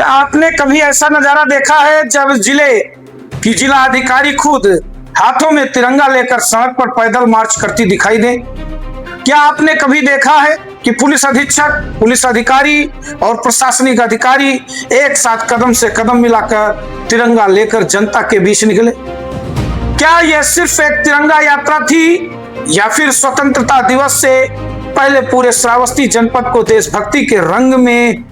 क्या आपने कभी ऐसा नजारा देखा है जब जिला अधिकारी खुद हाथों में तिरंगा लेकर सड़क पर पैदल मार्च करती दिखाई दे? क्या आपने कभी देखा है कि पुलिस अधीक्षक, पुलिस अधिकारी और प्रशासनिक अधिकारी एक साथ कदम से कदम मिलाकर तिरंगा लेकर जनता के बीच निकले? क्या यह सिर्फ एक तिरंगा यात्रा थी या फिर स्वतंत्रता दिवस से पहले पूरे श्रावस्ती जनपद को देशभक्ति के रंग में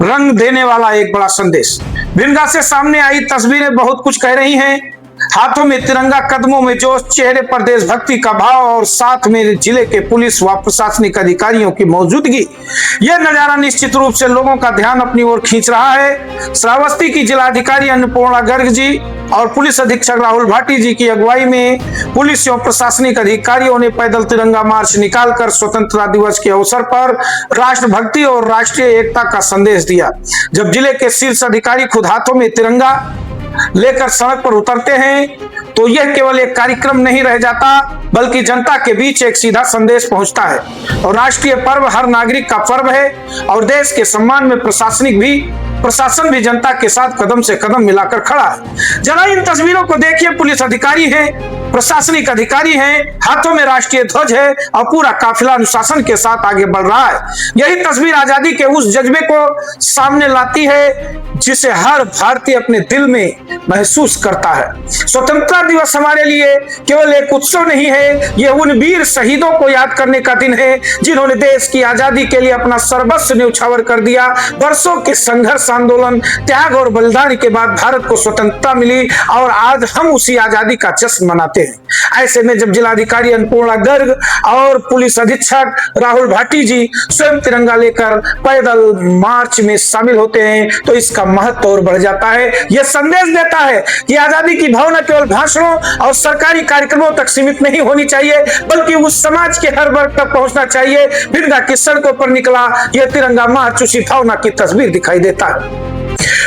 रंग देने वाला एक बड़ा संदेश? भिनगा से सामने आई तस्वीरें बहुत कुछ कह रही हैं। हाथों में तिरंगा, कदमों में जोश, चेहरे पर देशभक्ति का भाव और साथ में जिले के पुलिस व प्रशासनिक अधिकारियों की मौजूदगी। यह नजारा निश्चित रूप से लोगों का ध्यान अपनी ओर खींच रहा है। श्रावस्ती की जिलाधिकारी अन्नपूर्णा गर्ग जी और पुलिस अधीक्षक राहुल भाटी जी की अगुवाई में पुलिस एवं प्रशासनिक अधिकारियों ने पैदल तिरंगा मार्च निकालकर स्वतंत्रता दिवस के अवसर पर राष्ट्रभक्ति और राष्ट्रीय एकता का संदेश दिया। जब जिले के शीर्ष अधिकारी खुद हाथों में तिरंगा लेकर सड़क पर उतरते हैं तो यह केवल एक कार्यक्रम नहीं रह जाता, बल्कि जनता के बीच एक सीधा संदेश पहुंचता है। और राष्ट्रीय पर्व हर नागरिक का पर्व है और देश के सम्मान में प्रशासन भी जनता के साथ कदम से कदम मिलाकर खड़ा है। जरा इन तस्वीरों को देखिए। पुलिस अधिकारी हैं, प्रशासनिक अधिकारी हैं, हाथों में राष्ट्रीय ध्वज है और पूरा काफिला अनुशासन के साथ आगे बढ़ रहा है। यही तस्वीर आजादी के उस जज्बे को सामने लाती है जिसे हर भारतीय अपने दिल में महसूस करता है। स्वतंत्रता दिवस हमारे लिए केवल एक उत्सव नहीं है, यह उन वीर शहीदों को याद करने का दिन है जिन्होंने देश की आजादी के लिए अपना सर्वस्व न्यौछावर कर दिया। वर्षों के संघर्ष, आंदोलन, त्याग और बलिदान के बाद भारत को स्वतंत्रता मिली और आज हम उसी आजादी का जश्न मनाते हैं। ऐसे में जब जिलाधिकारी अन्नपूर्णा गर्ग और पुलिस अधीक्षक राहुल भाटी जी स्वयं तिरंगा लेकर पैदल मार्च में शामिल होते हैं तो इसका महत्व और बढ़ जाता है। यह संदेश देता है कि आजादी की भावना केवल भाषणों और सरकारी कार्यक्रमों तक सीमित नहीं होनी चाहिए, बल्कि उस समाज के हर वर्ग तक पहुंचना चाहिए। भिनगा की सड़कों पर निकला यह तिरंगा मार्च उसी भावना की तस्वीर दिखाई देता है।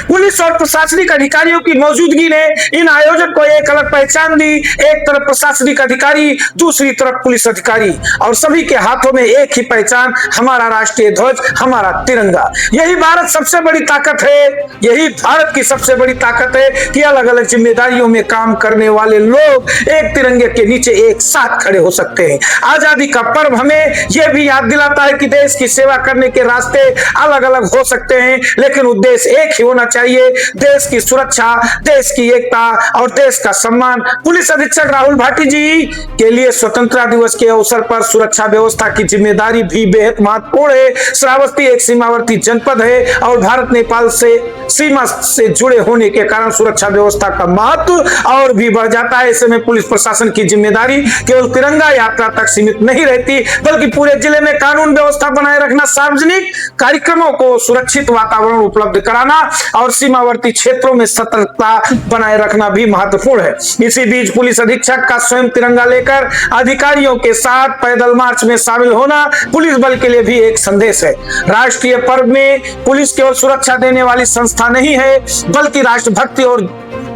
पुलिस और प्रशासनिक अधिकारियों की मौजूदगी ने इन आयोजन को एक अलग पहचान दी। एक तरफ प्रशासनिक अधिकारी, दूसरी तरफ पुलिस अधिकारी और सभी के हाथों में एक ही पहचान, हमारा राष्ट्रीय ध्वज, हमारा तिरंगा। यही भारत सबसे बड़ी ताकत है, यही भारत की सबसे बड़ी ताकत है कि अलग अलग जिम्मेदारियों में काम करने वाले लोग एक तिरंगे के नीचे एक साथ खड़े हो सकते हैं। आजादी का पर्व हमें यह भी याद दिलाता है कि देश की सेवा करने के रास्ते अलग अलग हो सकते हैं, लेकिन उद्देश्य एक ही होना चाहिए, देश की सुरक्षा, देश की एकता और देश का सम्मान। पुलिस अधीक्षक राहुल भाटी जी के लिए स्वतंत्रता दिवस के अवसर पर सुरक्षा व्यवस्था की जिम्मेदारी भी बेहद महत्वपूर्ण है। श्रावस्ती एक सीमावर्ती जनपद है और भारत नेपाल से सीमा से जुड़े होने के कारण सुरक्षा व्यवस्था का महत्व और भी बढ़ जाता है। ऐसे में पुलिस प्रशासन की जिम्मेदारी केवल तिरंगा यात्रा तक सीमित नहीं रहती, बल्कि पूरे जिले में कानून व्यवस्था बनाए रखना, सार्वजनिक कार्यक्रमों को सुरक्षित वातावरण उपलब्ध कराना और सीमावर्ती क्षेत्रों में सतर्कता बनाए रखना भी महत्वपूर्ण है। इसी बीच पुलिस अधीक्षक का स्वयं तिरंगा लेकर अधिकारियों के साथ पैदल मार्च में शामिल होना पुलिस बल के लिए भी एक संदेश है। राष्ट्रीय पर्व में पुलिस केवल सुरक्षा देने वाली संस्था नहीं है, बल्कि राष्ट्रभक्ति और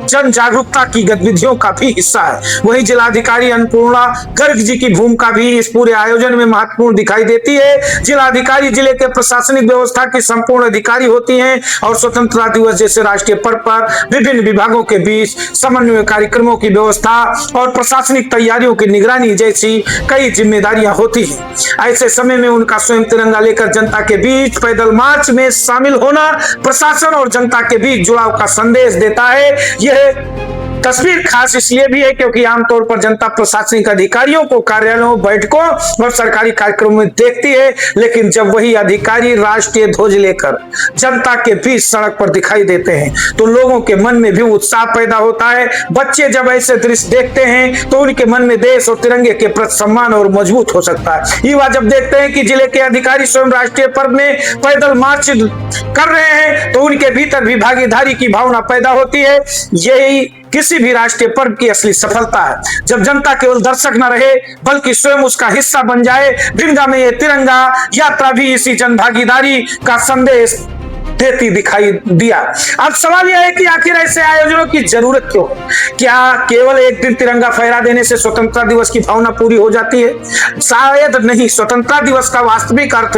जन जागरूकता की गतिविधियों का भी हिस्सा है। वहीं जिलाधिकारी अन्नपूर्णा गर्ग जी की भूमिका भी इस पूरे आयोजन में महत्वपूर्ण दिखाई देती है। जिलाधिकारी जिले के प्रशासनिक व्यवस्था की संपूर्ण अधिकारी होती हैं और स्वतंत्रता दिवस जैसे राष्ट्रीय पर्व पर विभिन्न विभागों के बीच समन्वय, कार्यक्रमों की व्यवस्था और प्रशासनिक तैयारियों की निगरानी जैसी कई जिम्मेदारियां होती हैं। ऐसे समय में उनका स्वयं तिरंगा लेकर जनता के बीच पैदल मार्च में शामिल होना प्रशासन और जनता के बीच जुड़ाव का संदेश देता है। यह तस्वीर खास इसलिए भी है क्योंकि आमतौर पर जनता प्रशासनिक अधिकारियों को कार्यालयों, बैठकों और सरकारी कार्यक्रमों में देखती है, लेकिन जब वही अधिकारी राष्ट्रीय ध्वज लेकर जनता के बीच सड़क पर दिखाई देते हैं तो लोगों के मन में भी उत्साह पैदा होता है। बच्चे जब ऐसे दृश्य देखते हैं तो उनके मन में देश और तिरंगे के प्रति सम्मान और मजबूत हो सकता है। युवा जब देखते हैं कि जिले के अधिकारी स्वयं राष्ट्रीय पर्व में पैदल मार्च कर रहे हैं तो उनके भीतर भी भागीदारी की भावना पैदा होती है। यही किसी भी राष्ट्रीय पर्व की असली सफलता है, जब जनता केवल दर्शक न रहे बल्कि स्वयं उसका हिस्सा बन जाए। भिनगा में ये तिरंगा यात्रा भी इसी जन भागीदारी का संदेश देती दिखाई दिया। अब सवाल यह है कि आखिर ऐसे आयोजनों की जरूरत क्यों? क्या केवल एक दिन तिरंगा फहरा देने से स्वतंत्रता दिवस की भावना पूरी हो जाती है? शायद नहीं। स्वतंत्रता दिवस का वास्तविक अर्थ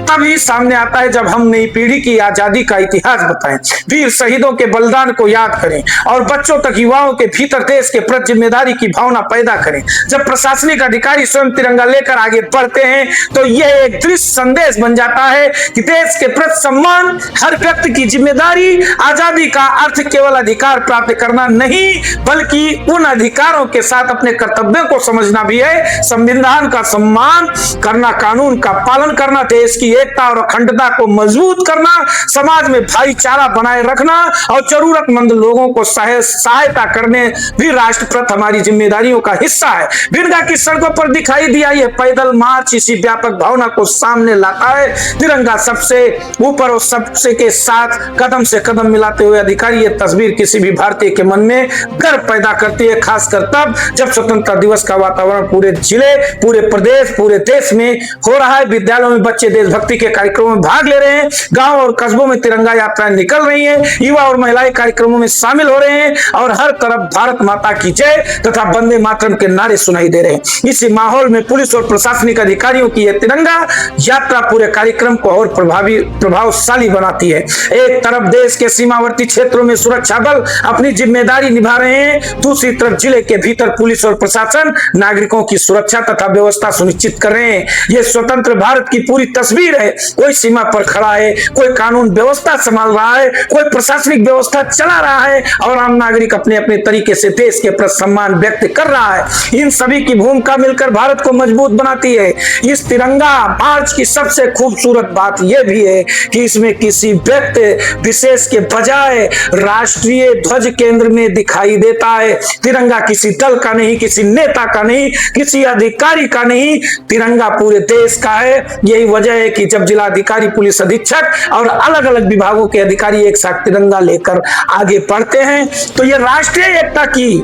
तभी सामने आता है जब हम नई पीढ़ी की आजादी का इतिहास बताएं, वीर शहीदों के बलिदान को याद करें और बच्चों तक, युवाओं के भीतर देश के प्रति जिम्मेदारी की भावना पैदा करें। जब प्रशासनिक अधिकारी स्वयं तिरंगा लेकर आगे बढ़ते हैं तो यह एक दृश्य संदेश बन जाता है कि देश के प्रति सम्मान, हर व्यक्ति की जिम्मेदारी। आजादी का अर्थ केवल अधिकार प्राप्त करना नहीं, बल्कि उन अधिकारों के साथ अपने कर्तव्यों को समझना भी है। संविधान का सम्मान करना, कानून का पालन करना, देश की एकता और अखंडता को मजबूत करना, समाज में भाईचारा बनाए रखना और जरूरतमंद लोगों को सहायता करने भी राष्ट्रप्रति हमारी जिम्मेदारियों का हिस्सा है। बिरगा की सड़कों पर दिखाई दिया यह पैदल मार्च इसी व्यापक भावना को सामने लाता है। तिरंगा सबसे ऊपर और सबसे के साथ कदम से कदम मिलाते हुए अधिकारी, यह तस्वीर किसी भी भारतीय के मन में गर्व पैदा करती है, खासकर तब जब स्वतंत्रता दिवस का वातावरण पूरे जिले, पूरे प्रदेश, पूरे देश में हो रहा है। विद्यालयों में बच्चे देशभक्ति के कार्यक्रमों में भाग ले रहे हैं, गांव और कस्बों में तिरंगा यात्राएं निकल रही हैं, युवा और महिलाएं कार्यक्रमों में शामिल हो रहे हैं और हर तरफ भारत माता की जय तथा वंदे मातरम के नारे सुनाई दे रहे हैं। इसी माहौल में पुलिस और प्रशासनिक अधिकारियों की यह तिरंगा यात्रा पूरे कार्यक्रम को और प्रभावशाली बनाती है। एक तरफ देश के सीमावर्ती क्षेत्रों में सुरक्षा बल अपनी जिम्मेदारी निभा रहे हैं, दूसरी तरफ जिले के भीतर पुलिस और प्रशासन नागरिकों की सुरक्षा तथा व्यवस्था सुनिश्चित कर रहे हैं। यह स्वतंत्र भारत की पूरी तस्वीर है। कोई सीमा पर खड़ा है, कोई कानून व्यवस्था संभाल रहा है, कोई प्रशासनिक व्यवस्था चला रहा है और आम नागरिक अपने अपने तरीके से देश के प्रति सम्मान व्यक्त कर रहा है। इन सभी की भूमिका मिलकर भारत को मजबूत बनाती है। इस तिरंगा मार्च की सबसे खूबसूरत बात यह भी है कि इसमें किसी व्यक्ति विशेष के बजाय राष्ट्रीय ध्वज केंद्र में दिखाई देता है। तिरंगा किसी दल का नहीं, किसी नेता का नहीं, किसी अधिकारी का नहीं, तिरंगा पूरे देश का है। यही वजह है कि जब जिलाधिकारी, पुलिस अधीक्षक और अलग अलग विभागों के अधिकारी एक साथ तिरंगा लेकर आगे बढ़ते हैं तो यह राष्ट्रीय एकता की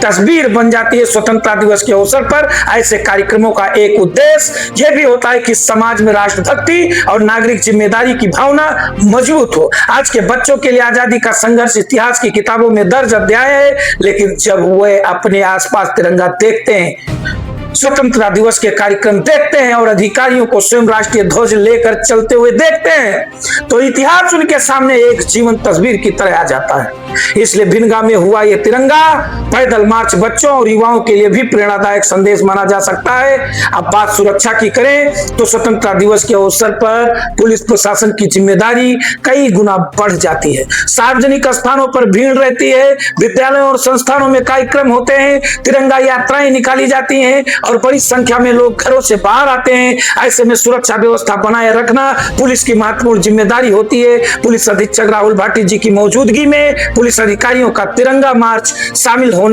तस्वीर बन जाती है। स्वतंत्रता दिवस के अवसर पर ऐसे कार्यक्रमों का एक उद्देश्य यह भी होता है कि समाज में राष्ट्रभक्ति और नागरिक जिम्मेदारी की भावना मजबूत हो। आज के बच्चों के लिए आजादी का संघर्ष इतिहास की किताबों में दर्ज अध्याय है, लेकिन जब वे अपने आसपास तिरंगा देखते हैं, स्वतंत्रता दिवस के कार्यक्रम देखते हैं और अधिकारियों को स्वयं राष्ट्रीय ध्वज लेकर चलते हुए देखते हैं तो इतिहास उनके सामने एक जीवन तस्वीर की तरह आ जाता है। इसलिए भिनगा में हुआ यह तिरंगा पैदल मार्च बच्चों और युवाओं के लिए भी प्रेरणादायक संदेश माना जा सकता है। अब बात सुरक्षा की करें तो स्वतंत्रता दिवस के अवसर पर पुलिस प्रशासन की जिम्मेदारी कई गुना बढ़ जाती है। सार्वजनिक स्थानों पर भीड़ रहती है, विद्यालयों और संस्थानों में कार्यक्रम होते हैं, तिरंगा यात्राएं निकाली जाती हैं और बड़ी संख्या में लोग घरों से बाहर आते हैं। ऐसे में सुरक्षा व्यवस्था बनाए रखना पुलिस की महत्वपूर्ण जिम्मेदारी होती है। पुलिस अधीक्षक राहुल भाटी जी की मौजूदगी में पुलिस अधिकारियों का तिरंगा मार्च शामिल होना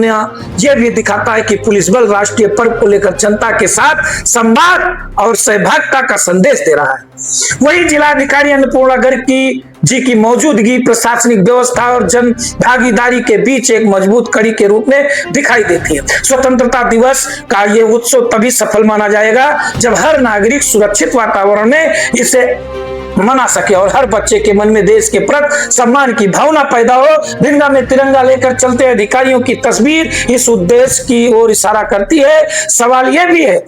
यह भी दिखाता है कि पुलिस बल राष्ट्रीय पर्व को लेकर जनता के साथ संवाद और सहभागिता का संदेश दे रहा है। वही जिलाधिकारी अन्नपूर्णा गर्ग की मौजूदगी प्रशासनिक व्यवस्था और जन भागीदारी के बीच एक मजबूत कड़ी के रूप में दिखाई देती है। स्वतंत्रता दिवस का यह उत्सव तभी सफल माना जाएगा जब हर नागरिक सुरक्षित वातावरण में इसे मना सके और हर बच्चे के मन में देश के प्रति सम्मान की भावना पैदा हो। भिनगा में तिरंगा लेकर चलते अधिकारियों की तस्वीर इस उद्देश्य की ओर इशारा करती है। सवाल यह भी है,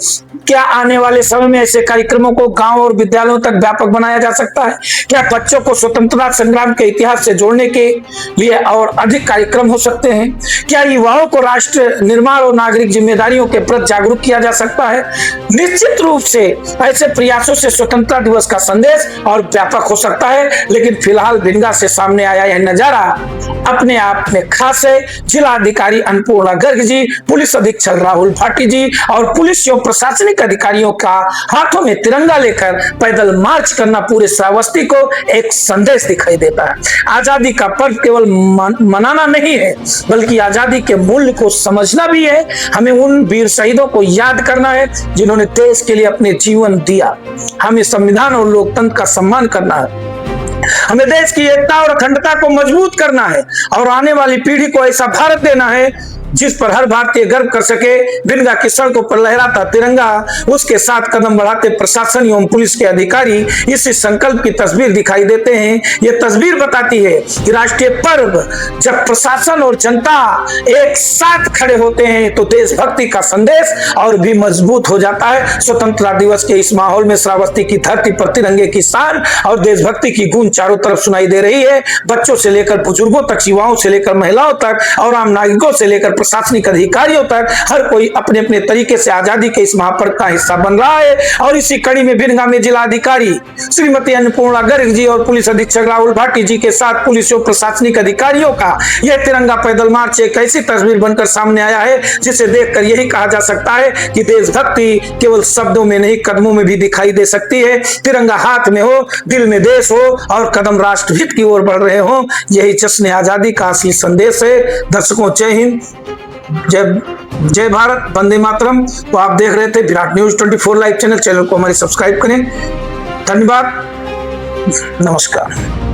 क्या आने वाले समय में ऐसे कार्यक्रमों को गांव और विद्यालयों तक व्यापक बनाया जा सकता है? क्या बच्चों को स्वतंत्रता संग्राम के इतिहास से जोड़ने के लिए और अधिक कार्यक्रम हो सकते हैं? क्या युवाओं को राष्ट्र निर्माण और नागरिक जिम्मेदारियों के प्रति जागरूक किया जा सकता है? निश्चित रूप से ऐसे प्रयासों से स्वतंत्रता दिवस का संदेश और व्यापक हो सकता है, लेकिन फिलहाल भिनगा से सामने आया यह नजारा अपने आप में खास है। जिलाधिकारी अन्नपूर्णा गर्ग जी, पुलिस अधीक्षक राहुल भाटी जी और पुलिस एवं प्रशासनिक अधिकारियों का हाथों में तिरंगा लेकर पैदल मार्च करना पूरे श्रावस्ती को एक संदेश दिखाई देता है। आजादी का पर्व केवल मनाना नहीं है, बल्कि आजादी के मूल्य को समझना भी है। हमें उन वीर शहीदों को याद करना है जिन्होंने देश के लिए अपने जीवन दिया। हमें संविधान और लोकतंत्र का सम्मान करना है। हमें देश की एकता और अखंडता को मजबूत करना है और आने वाली पीढ़ी को ऐसा भारत देना है जिस पर हर भारतीय गर्व कर सके। बिनगा की सड़कों पर लहराता तिरंगा, उसके साथ कदम बढ़ाते प्रशासन एवं पुलिस के अधिकारी इस संकल्प की तस्वीर दिखाई देते हैं। ये तस्वीर बताती है कि राष्ट्रीय पर्व जब प्रशासन और जनता एक साथ खड़े होते हैं तो देशभक्ति का संदेश और भी मजबूत हो जाता है। स्वतंत्रता दिवस के इस माहौल में श्रावस्ती की धरती पर तिरंगे की शान और देशभक्ति की गूंज चारों तरफ सुनाई दे रही है। बच्चों से लेकर बुजुर्गों तक, युवाओं से लेकर महिलाओं तक और आम नागरिकों से लेकर प्रशासनिक अधिकारियों तक हर कोई अपने अपने तरीके से आजादी के इस महापर्व का हिस्सा बन रहा है। और इसी कड़ी में बिनगा में जिला अधिकारी श्रीमती अन्नपूर्णा गर्ग जी और पुलिस अधीक्षक राहुल भाटी जी के साथ पुलिस और प्रशासनिक अधिकारियों का यह तिरंगा पैदल मार्च एक ऐसी तस्वीर बनकर सामने आया है जिसे देखकर यही कहा जा सकता है कि देशभक्ति केवल शब्दों में नहीं, कदमों में भी दिखाई दे सकती है। तिरंगा हाथ में हो, दिल में देश हो और कदम राष्ट्रहित की ओर बढ़ रहे हो, यही जश्न आजादी का असली संदेश है। दर्शकों, जय हिंद, जय भारत, वंदे मातरम। तो आप देख रहे थे विराट न्यूज 24 लाइव चैनल को हमारे सब्सक्राइब करें। धन्यवाद, नमस्कार।